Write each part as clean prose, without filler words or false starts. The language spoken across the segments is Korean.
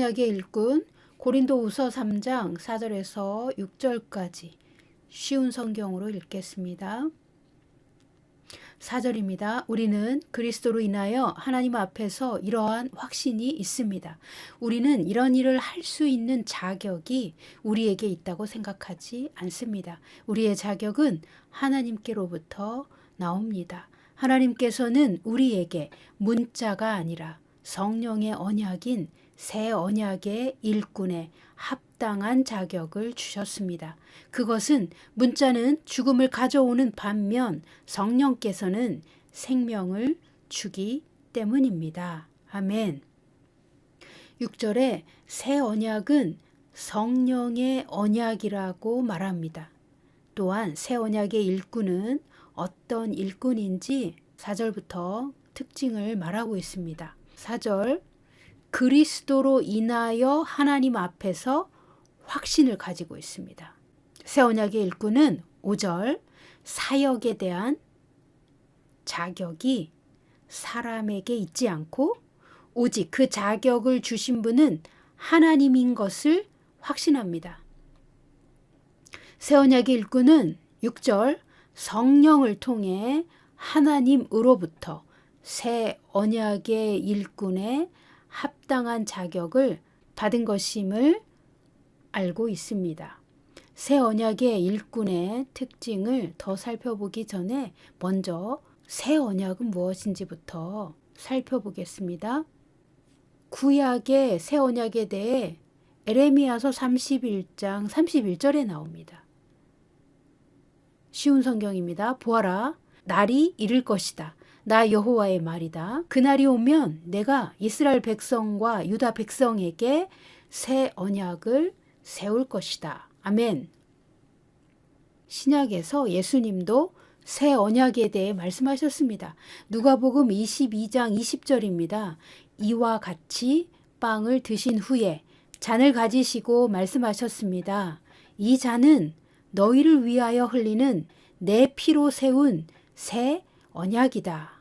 언약의 일꾼 고린도후서 3장 4절에서 6절까지 쉬운 성경으로 읽겠습니다. 4절입니다. 우리는 그리스도로 인하여 하나님 앞에서 이러한 확신이 있습니다. 우리는 이런 일을 할 수 있는 자격이 우리에게 있다고 생각하지 않습니다. 우리의 자격은 하나님께로부터 나옵니다. 하나님께서는 우리에게 문자가 아니라 성령의 언약인 새 언약의 일꾼의 합당한 자격을 주셨습니다. 그것은 문자는 죽음을 가져오는 반면 성령께서는 생명을 주기 때문입니다. 아멘. 6절에 새 언약은 성령의 언약이라고 말합니다. 또한 새 언약의 일꾼은 어떤 일꾼인지 4절부터 특징을 말하고 있습니다. 4절 그리스도로 인하여 하나님 앞에서 확신을 가지고 있습니다. 새 언약의 일꾼은 5절 사역에 대한 자격이 사람에게 있지 않고 오직 그 자격을 주신 분은 하나님인 것을 확신합니다. 새 언약의 일꾼은 6절 성령을 통해 하나님으로부터 새 언약의 일꾼의 합당한 자격을 받은 것임을 알고 있습니다. 새 언약의 일꾼의 특징을 더 살펴보기 전에 먼저 새 언약은 무엇인지부터 살펴보겠습니다. 구약의 새 언약에 대해 에레미야서 31장 31절에 나옵니다. 쉬운 성경입니다. 보아라, 날이 이를 것이다. 나 여호와의 말이다. 그날이 오면 내가 이스라엘 백성과 유다 백성에게 새 언약을 세울 것이다. 아멘. 신약에서 예수님도 새 언약에 대해 말씀하셨습니다. 누가복음 22장 20절입니다. 이와 같이 빵을 드신 후에 잔을 가지시고 말씀하셨습니다. 이 잔은 너희를 위하여 흘리는 내 피로 세운 새 언약이다.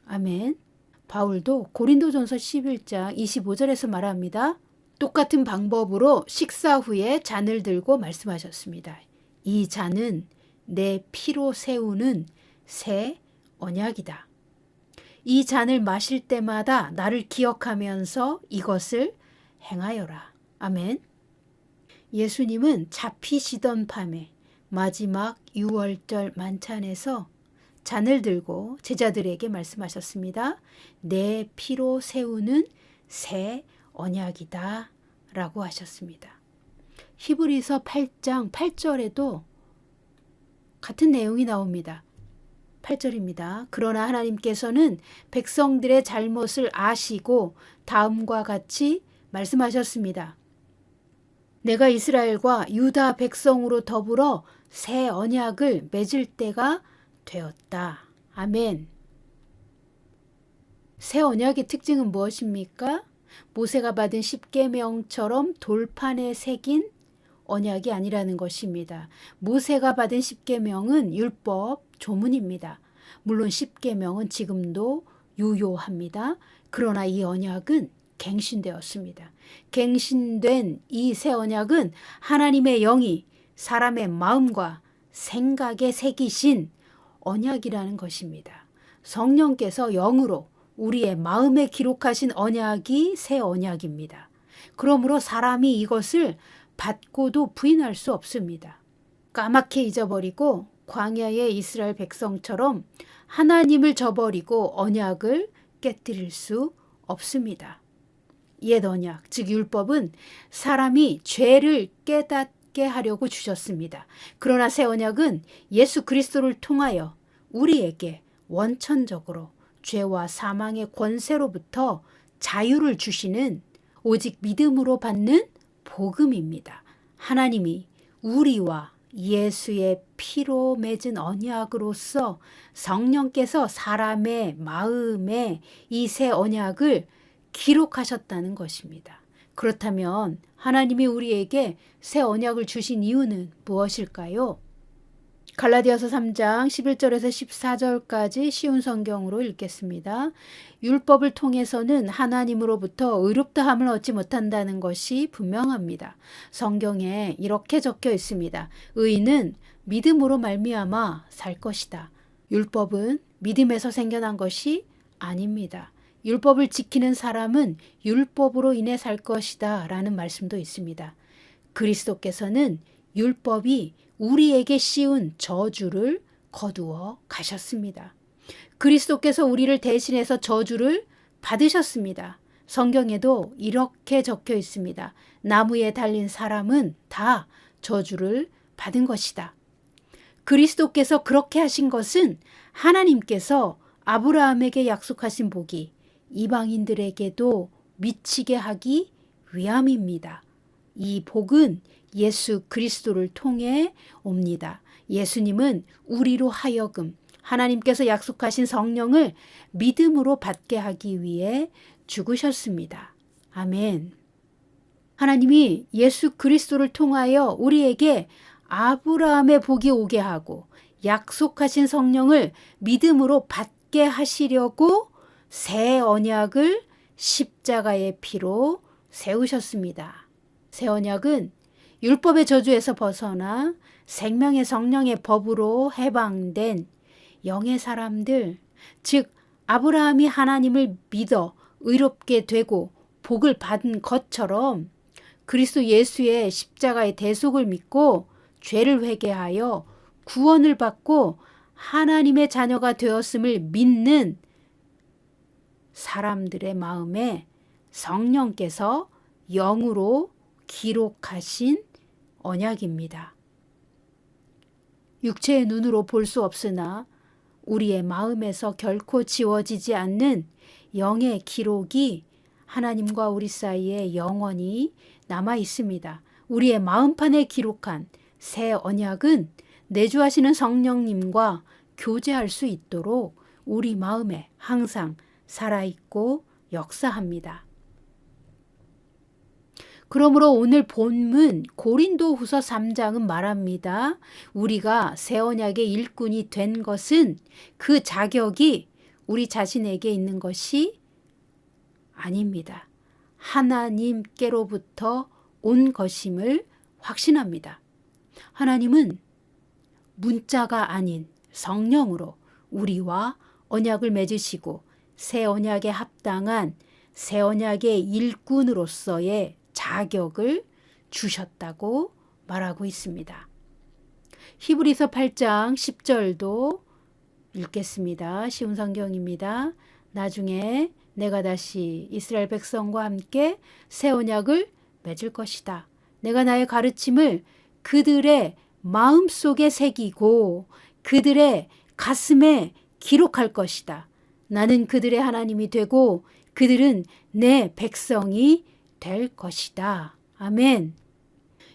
아멘. 바울도 고린도전서 11장 25절에서 말합니다. 똑같은 방법으로 식사 후에 잔을 들고 말씀하셨습니다. 이 잔은 내 피로 세우는 새 언약이다. 이 잔을 마실 때마다 나를 기억하면서 이것을 행하여라. 아멘. 예수님은 잡히시던 밤에 마지막 유월절 만찬에서 잔을 들고 제자들에게 말씀하셨습니다. 내 피로 세우는 새 언약이다 라고 하셨습니다. 히브리서 8장 8절에도 같은 내용이 나옵니다. 8절입니다. 그러나 하나님께서는 백성들의 잘못을 아시고 다음과 같이 말씀하셨습니다. 내가 이스라엘과 유다 백성으로 더불어 새 언약을 맺을 때가 되었다. 아멘. 새 언약의 특징은 무엇입니까? 모세가 받은 십계명처럼 돌판에 새긴 언약이 아니라는 것입니다. 모세가 받은 십계명은 율법 조문입니다. 물론 십계명은 지금도 유효합니다. 그러나 이 언약은 갱신되었습니다. 갱신된 이 새 언약은 하나님의 영이 사람의 마음과 생각에 새기신 언약이라는 것입니다. 성령께서 영으로 우리의 마음에 기록하신 언약이 새 언약입니다. 그러므로 사람이 이것을 받고도 부인할 수 없습니다. 까맣게 잊어버리고 광야의 이스라엘 백성처럼 하나님을 저버리고 언약을 깨뜨릴 수 없습니다. 옛 언약, 즉 율법은 사람이 죄를 깨닫게 하려고 주셨습니다. 그러나 새 언약은 예수 그리스도를 통하여 우리에게 원천적으로 죄와 사망의 권세로부터 자유를 주시는 오직 믿음으로 받는 복음입니다. 하나님이 우리와 예수의 피로 맺은 언약으로서 성령께서 사람의 마음에 이 새 언약을 기록하셨다는 것입니다. 그렇다면 하나님이 우리에게 새 언약을 주신 이유는 무엇일까요? 갈라디아서 3장 11절에서 14절까지 쉬운 성경으로 읽겠습니다. 율법을 통해서는 하나님으로부터 의롭다함을 얻지 못한다는 것이 분명합니다. 성경에 이렇게 적혀 있습니다. 의인은 믿음으로 말미암아 살 것이다. 율법은 믿음에서 생겨난 것이 아닙니다. 율법을 지키는 사람은 율법으로 인해 살 것이다 라는 말씀도 있습니다. 그리스도께서는 율법이 우리에게 씌운 저주를 거두어 가셨습니다. 그리스도께서 우리를 대신해서 저주를 받으셨습니다. 성경에도 이렇게 적혀 있습니다. 나무에 달린 사람은 다 저주를 받은 것이다. 그리스도께서 그렇게 하신 것은 하나님께서 아브라함에게 약속하신 복이 이방인들에게도 미치게 하기 위함입니다. 이 복은 예수 그리스도를 통해 옵니다. 예수님은 우리로 하여금 하나님께서 약속하신 성령을 믿음으로 받게 하기 위해 죽으셨습니다. 아멘. 하나님이 예수 그리스도를 통하여 우리에게 아브라함의 복이 오게 하고 약속하신 성령을 믿음으로 받게 하시려고 새 언약을 십자가의 피로 세우셨습니다. 새 언약은 율법의 저주에서 벗어나 생명의 성령의 법으로 해방된 영의 사람들, 즉 아브라함이 하나님을 믿어 의롭게 되고 복을 받은 것처럼 그리스도 예수의 십자가의 대속을 믿고 죄를 회개하여 구원을 받고 하나님의 자녀가 되었음을 믿는 사람들의 마음에 성령께서 영으로 기록하신 언약입니다. 육체의 눈으로 볼 수 없으나 우리의 마음에서 결코 지워지지 않는 영의 기록이 하나님과 우리 사이에 영원히 남아 있습니다. 우리의 마음판에 기록한 새 언약은 내주하시는 성령님과 교제할 수 있도록 우리 마음에 항상 살아있고 역사합니다. 그러므로 오늘 본문 고린도후서 3장은 말합니다. 우리가 새 언약의 일꾼이 된 것은 그 자격이 우리 자신에게 있는 것이 아닙니다. 하나님께로부터 온 것임을 확신합니다. 하나님은 문자가 아닌 성령으로 우리와 언약을 맺으시고 새 언약에 합당한 새 언약의 일꾼으로서의 자격을 주셨다고 말하고 있습니다. 히브리서 8장 10절도 읽겠습니다. 쉬운 성경입니다. 나중에 내가 다시 이스라엘 백성과 함께 새 언약을 맺을 것이다. 내가 나의 가르침을 그들의 마음속에 새기고 그들의 가슴에 기록할 것이다. 나는 그들의 하나님이 되고 그들은 내 백성이 될 것이다. 아멘.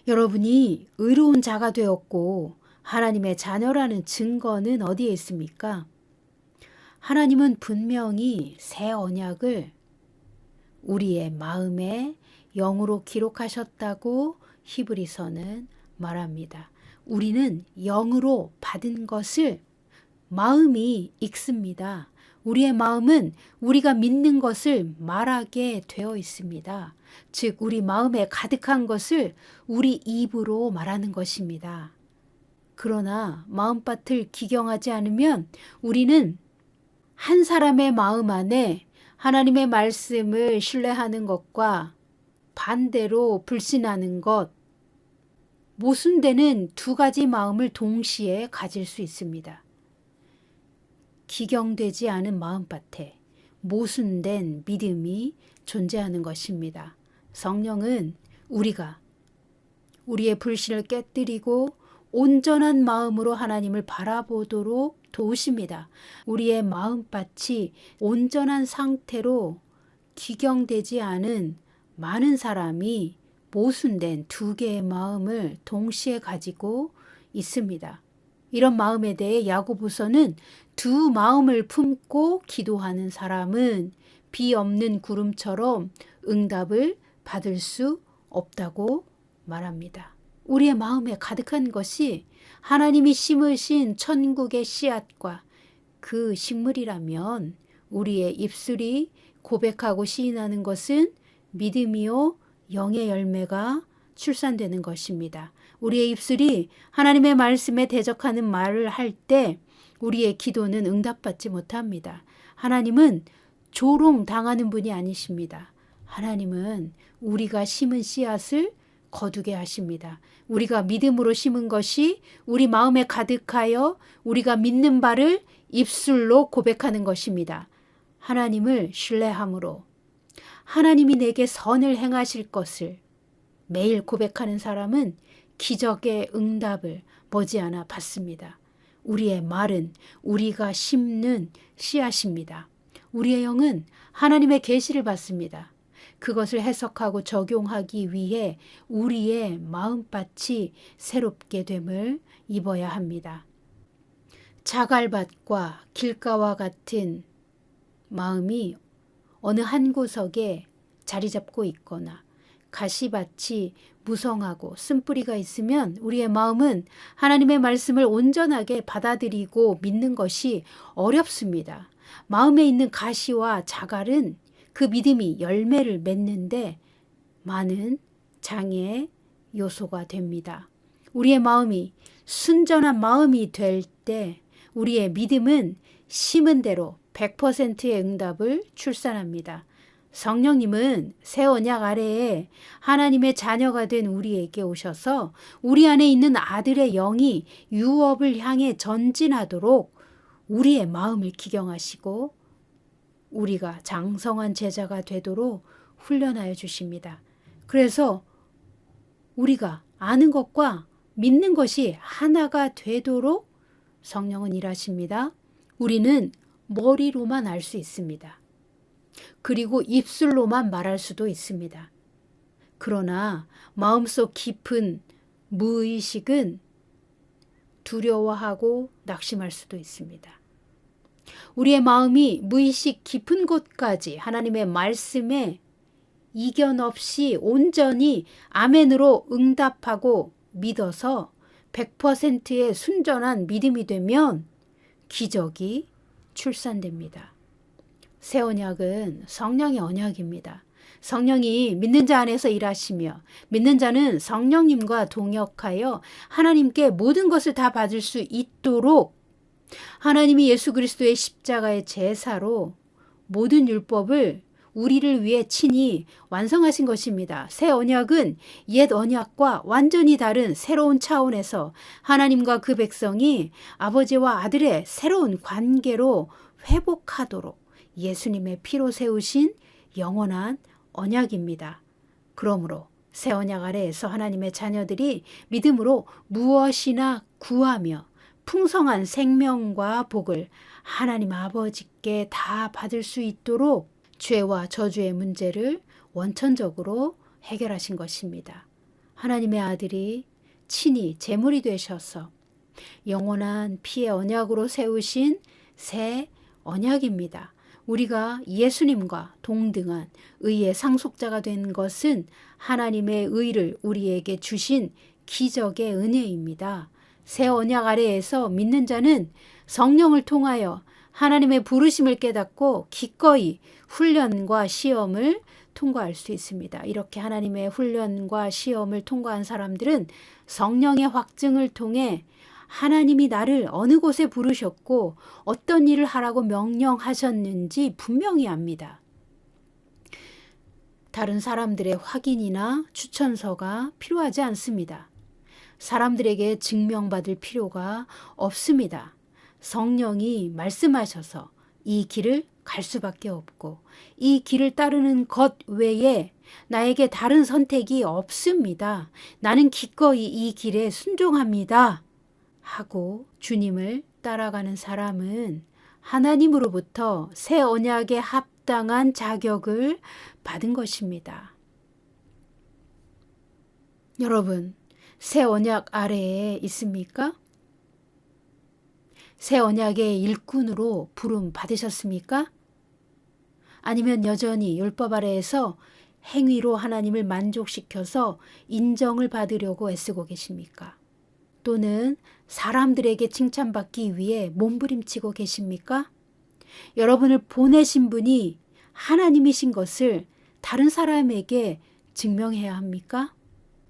여러분이 의로운 자가 되었고 하나님의 자녀라는 증거는 어디에 있습니까? 하나님은 분명히 새 언약을 우리의 마음에 영으로 기록하셨다고 히브리서는 말합니다. 우리는 영으로 받은 것을 마음이 읽습니다. 우리의 마음은 우리가 믿는 것을 말하게 되어 있습니다. 즉 우리 마음에 가득한 것을 우리 입으로 말하는 것입니다. 그러나 마음밭을 기경하지 않으면 우리는 한 사람의 마음 안에 하나님의 말씀을 신뢰하는 것과 반대로 불신하는 것, 모순되는 두 가지 마음을 동시에 가질 수 있습니다. 기경되지 않은 마음밭에 모순된 믿음이 존재하는 것입니다. 성령은 우리가 우리의 불신을 깨뜨리고 온전한 마음으로 하나님을 바라보도록 도우십니다. 우리의 마음밭이 온전한 상태로 기경되지 않은 많은 사람이 모순된 두 개의 마음을 동시에 가지고 있습니다. 이런 마음에 대해 야고보서는 두 마음을 품고 기도하는 사람은 비 없는 구름처럼 응답을 받을 수 없다고 말합니다. 우리의 마음에 가득한 것이 하나님이 심으신 천국의 씨앗과 그 식물이라면 우리의 입술이 고백하고 시인하는 것은 믿음이요 영의 열매가 출산되는 것입니다. 우리의 입술이 하나님의 말씀에 대적하는 말을 할 때 우리의 기도는 응답받지 못합니다. 하나님은 조롱당하는 분이 아니십니다. 하나님은 우리가 심은 씨앗을 거두게 하십니다. 우리가 믿음으로 심은 것이 우리 마음에 가득하여 우리가 믿는 바를 입술로 고백하는 것입니다. 하나님을 신뢰함으로 하나님이 내게 선을 행하실 것을 매일 고백하는 사람은 기적의 응답을 머지않아 받습니다. 우리의 말은 우리가 심는 씨앗입니다. 우리의 영은 하나님의 계시를 받습니다. 그것을 해석하고 적용하기 위해 우리의 마음밭이 새롭게 됨을 입어야 합니다. 자갈밭과 길가와 같은 마음이 어느 한 구석에 자리 잡고 있거나 가시밭이 무성하고 쓴뿌리가 있으면 우리의 마음은 하나님의 말씀을 온전하게 받아들이고 믿는 것이 어렵습니다. 마음에 있는 가시와 자갈은 그 믿음이 열매를 맺는데 많은 장애 요소가 됩니다. 우리의 마음이 순전한 마음이 될 때 우리의 믿음은 심은 대로 100%의 응답을 출산합니다. 성령님은 새 언약 아래에 하나님의 자녀가 된 우리에게 오셔서 우리 안에 있는 아들의 영이 유업을 향해 전진하도록 우리의 마음을 기경하시고 우리가 장성한 제자가 되도록 훈련하여 주십니다. 그래서 우리가 아는 것과 믿는 것이 하나가 되도록 성령은 일하십니다. 우리는 머리로만 알 수 있습니다. 그리고 입술로만 말할 수도 있습니다. 그러나 마음속 깊은 무의식은 두려워하고 낙심할 수도 있습니다. 우리의 마음이 무의식 깊은 곳까지 하나님의 말씀에 이견 없이 온전히 아멘으로 응답하고 믿어서 100%의 순전한 믿음이 되면 기적이 출산됩니다. 새 언약은 성령의 언약입니다. 성령이 믿는 자 안에서 일하시며 믿는 자는 성령님과 동역하여 하나님께 모든 것을 다 받을 수 있도록 하나님이 예수 그리스도의 십자가의 제사로 모든 율법을 우리를 위해 친히 완성하신 것입니다. 새 언약은 옛 언약과 완전히 다른 새로운 차원에서 하나님과 그 백성이 아버지와 아들의 새로운 관계로 회복하도록 예수님의 피로 세우신 영원한 언약입니다. 그러므로 새 언약 아래에서 하나님의 자녀들이 믿음으로 무엇이나 구하며 풍성한 생명과 복을 하나님 아버지께 다 받을 수 있도록 죄와 저주의 문제를 원천적으로 해결하신 것입니다. 하나님의 아들이 친히 제물이 되셔서 영원한 피의 언약으로 세우신 새 언약입니다. 우리가 예수님과 동등한 의의 상속자가 된 것은 하나님의 의를 우리에게 주신 기적의 은혜입니다. 새 언약 아래에서 믿는 자는 성령을 통하여 하나님의 부르심을 깨닫고 기꺼이 훈련과 시험을 통과할 수 있습니다. 이렇게 하나님의 훈련과 시험을 통과한 사람들은 성령의 확증을 통해 하나님이 나를 어느 곳에 부르셨고 어떤 일을 하라고 명령하셨는지 분명히 압니다. 다른 사람들의 확인이나 추천서가 필요하지 않습니다. 사람들에게 증명받을 필요가 없습니다. 성령이 말씀하셔서 이 길을 갈 수밖에 없고 이 길을 따르는 것 외에 나에게 다른 선택이 없습니다. 나는 기꺼이 이 길에 순종합니다. 하고 주님을 따라가는 사람은 하나님으로부터 새 언약에 합당한 자격을 받은 것입니다. 여러분, 새 언약 아래에 있습니까? 새 언약의 일꾼으로 부름 받으셨습니까? 아니면 여전히 율법 아래에서 행위로 하나님을 만족시켜서 인정을 받으려고 애쓰고 계십니까? 또는 사람들에게 칭찬받기 위해 몸부림치고 계십니까? 여러분을 보내신 분이 하나님이신 것을 다른 사람에게 증명해야 합니까?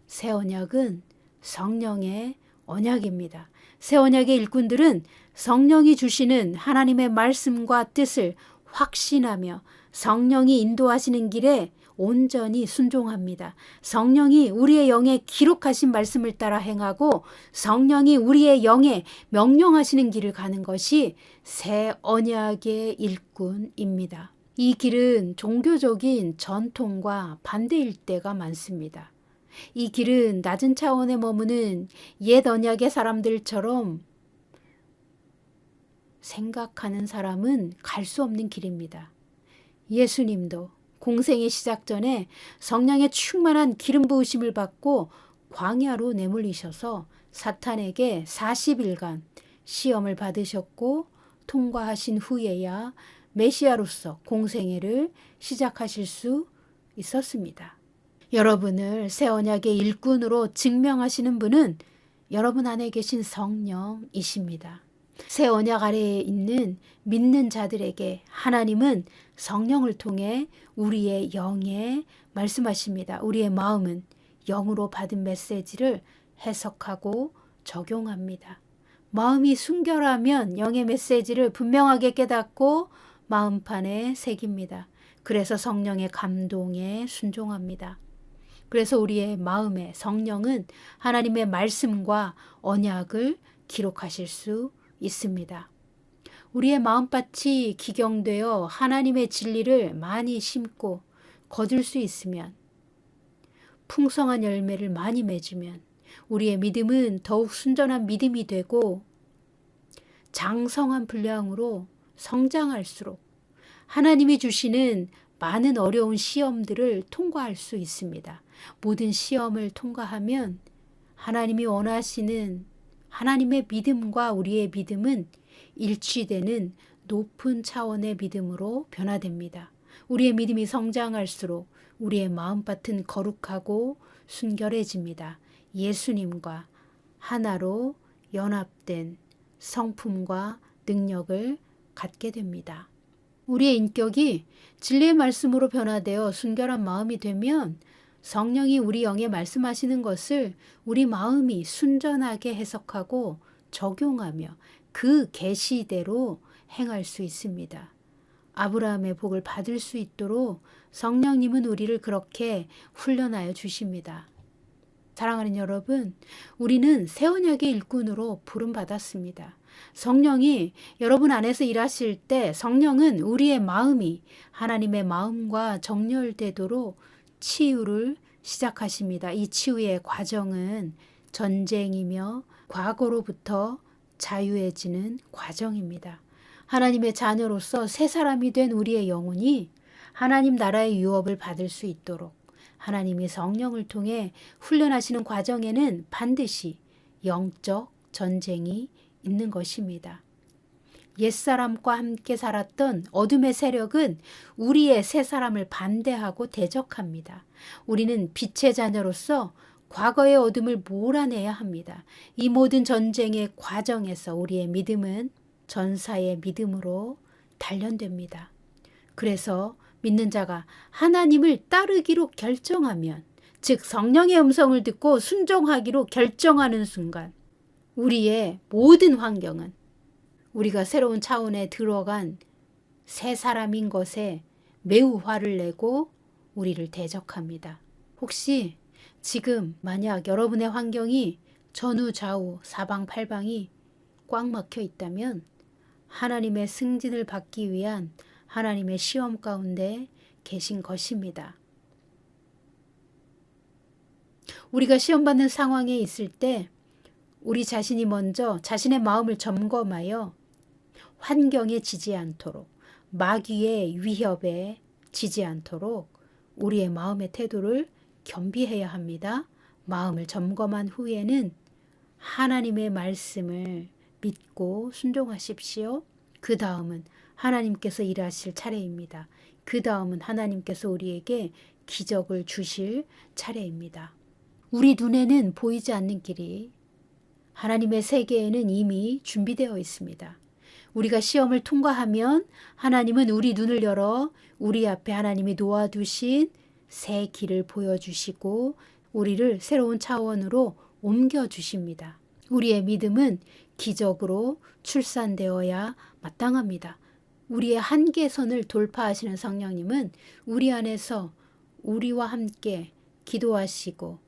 새 언약은 성령의 언약입니다. 새 언약의 일꾼들은 성령이 주시는 하나님의 말씀과 뜻을 확신하며 성령이 인도하시는 길에 온전히 순종합니다. 성령이 우리의 영에 기록하신 말씀을 따라 행하고 성령이 우리의 영에 명령하시는 길을 가는 것이 새 언약의 일꾼입니다. 이 길은 종교적인 전통과 반대일 때가 많습니다. 이 길은 낮은 차원에 머무는 옛 언약의 사람들처럼 생각하는 사람은 갈 수 없는 길입니다. 예수님도 공생의 시작 전에 성령의 충만한 기름 부으심을 받고 광야로 내몰리셔서 사탄에게 40일간 시험을 받으셨고 통과하신 후에야 메시아로서 공생애를 시작하실 수 있었습니다. 여러분을 새 언약의 일꾼으로 증명하시는 분은 여러분 안에 계신 성령이십니다. 새 언약 아래에 있는 믿는 자들에게 하나님은 성령을 통해 우리의 영에 말씀하십니다. 우리의 마음은 영으로 받은 메시지를 해석하고 적용합니다. 마음이 순결하면 영의 메시지를 분명하게 깨닫고 마음판에 새깁니다. 그래서 성령의 감동에 순종합니다. 그래서 우리의 마음에 성령은 하나님의 말씀과 언약을 기록하실 수 있습니다. 우리의 마음밭이 기경되어 하나님의 진리를 많이 심고 거둘 수 있으면, 풍성한 열매를 많이 맺으면 우리의 믿음은 더욱 순전한 믿음이 되고 장성한 분량으로 성장할수록 하나님이 주시는 많은 어려운 시험들을 통과할 수 있습니다. 모든 시험을 통과하면 하나님이 원하시는 하나님의 믿음과 우리의 믿음은 일치되는 높은 차원의 믿음으로 변화됩니다. 우리의 믿음이 성장할수록 우리의 마음밭은 거룩하고 순결해집니다. 예수님과 하나로 연합된 성품과 능력을 갖게 됩니다. 우리의 인격이 진리의 말씀으로 변화되어 순결한 마음이 되면 성령이 우리 영에 말씀하시는 것을 우리 마음이 순전하게 해석하고 적용하며 그 계시대로 행할 수 있습니다. 아브라함의 복을 받을 수 있도록 성령님은 우리를 그렇게 훈련하여 주십니다. 사랑하는 여러분, 우리는 새 언약의 일꾼으로 부름받았습니다. 성령이 여러분 안에서 일하실 때 성령은 우리의 마음이 하나님의 마음과 정렬되도록 치유를 시작하십니다. 이 치유의 과정은 전쟁이며 과거로부터 자유해지는 과정입니다. 하나님의 자녀로서 새 사람이 된 우리의 영혼이 하나님 나라의 유업을 받을 수 있도록 하나님이 성령을 통해 훈련하시는 과정에는 반드시 영적 전쟁이 있는 것입니다. 옛사람과 함께 살았던 어둠의 세력은 우리의 새 사람을 반대하고 대적합니다. 우리는 빛의 자녀로서 과거의 어둠을 몰아내야 합니다. 이 모든 전쟁의 과정에서 우리의 믿음은 전사의 믿음으로 단련됩니다. 그래서 믿는 자가 하나님을 따르기로 결정하면, 즉 성령의 음성을 듣고 순종하기로 결정하는 순간 우리의 모든 환경은 우리가 새로운 차원에 들어간 새 사람인 것에 매우 화를 내고 우리를 대적합니다. 혹시 지금 만약 여러분의 환경이 전후 좌우 사방팔방이 꽉 막혀 있다면 하나님의 승진을 받기 위한 하나님의 시험 가운데 계신 것입니다. 우리가 시험받는 상황에 있을 때 우리 자신이 먼저 자신의 마음을 점검하여 환경에 지지 않도록, 마귀의 위협에 지지 않도록 우리의 마음의 태도를 겸비해야 합니다. 마음을 점검한 후에는 하나님의 말씀을 믿고 순종하십시오. 그 다음은 하나님께서 일하실 차례입니다. 그 다음은 하나님께서 우리에게 기적을 주실 차례입니다. 우리 눈에는 보이지 않는 길이 하나님의 세계에는 이미 준비되어 있습니다. 우리가 시험을 통과하면 하나님은 우리 눈을 열어 우리 앞에 하나님이 놓아두신 새 길을 보여주시고 우리를 새로운 차원으로 옮겨주십니다. 우리의 믿음은 기적으로 출산되어야 마땅합니다. 우리의 한계선을 돌파하시는 성령님은 우리 안에서 우리와 함께 기도하시고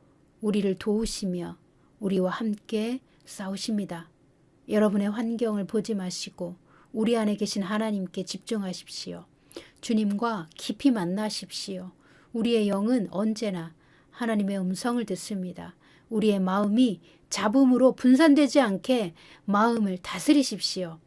우리를 도우시며 우리와 함께 싸우십니다. 여러분의 환경을 보지 마시고 우리 안에 계신 하나님께 집중하십시오. 주님과 깊이 만나십시오. 우리의 영은 언제나 하나님의 음성을 듣습니다. 우리의 마음이 잡음으로 분산되지 않게 마음을 다스리십시오.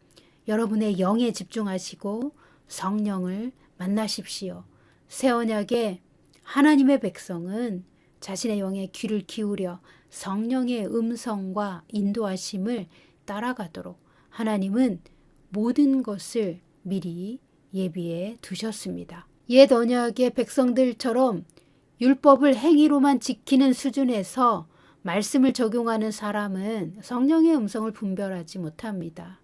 여러분의 영에 집중하시고 성령을 만나십시오. 새 언약의 하나님의 백성은 자신의 영에 귀를 기울여 성령의 음성과 인도하심을 따라가도록 하나님은 모든 것을 미리 예비해 두셨습니다. 옛 언약의 백성들처럼 율법을 행위로만 지키는 수준에서 말씀을 적용하는 사람은 성령의 음성을 분별하지 못합니다.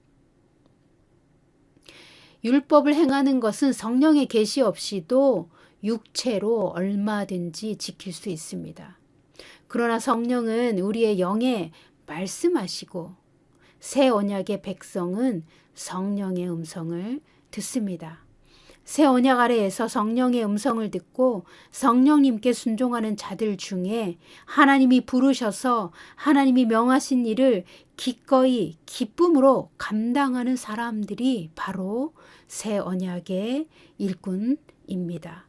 율법을 행하는 것은 성령의 계시 없이도 육체로 얼마든지 지킬 수 있습니다. 그러나 성령은 우리의 영에 말씀하시고 새 언약의 백성은 성령의 음성을 듣습니다. 새 언약 아래에서 성령의 음성을 듣고 성령님께 순종하는 자들 중에 하나님이 부르셔서 하나님이 명하신 일을 기꺼이 기쁨으로 감당하는 사람들이 바로 새 언약의 일꾼입니다.